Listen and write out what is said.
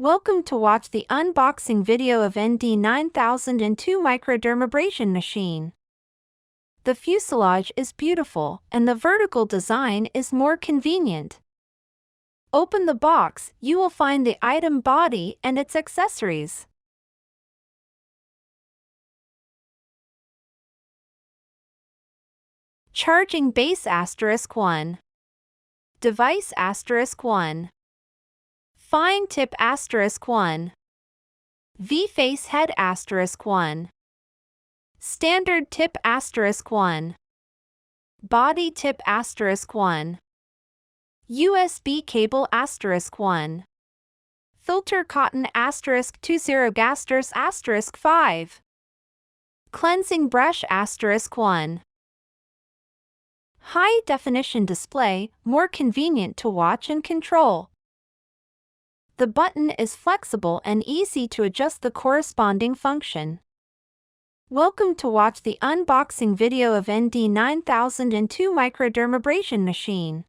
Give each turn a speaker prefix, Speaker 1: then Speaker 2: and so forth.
Speaker 1: Welcome to watch the unboxing video of ND9002 Microdermabrasion machine. The fuselage is beautiful and the vertical design is more convenient. Open the box, you will find the item body and its accessories. Charging base *1. Device *1. Fine tip *1. V-face head *1. Standard tip *1. Body tip *1. USB cable *1. Filter cotton *20 5. Cleansing brush *1. High definition display, more convenient to watch and control. The button is flexible and easy to adjust the corresponding function. Welcome to watch the unboxing video of ND9002 Microdermabrasion machine.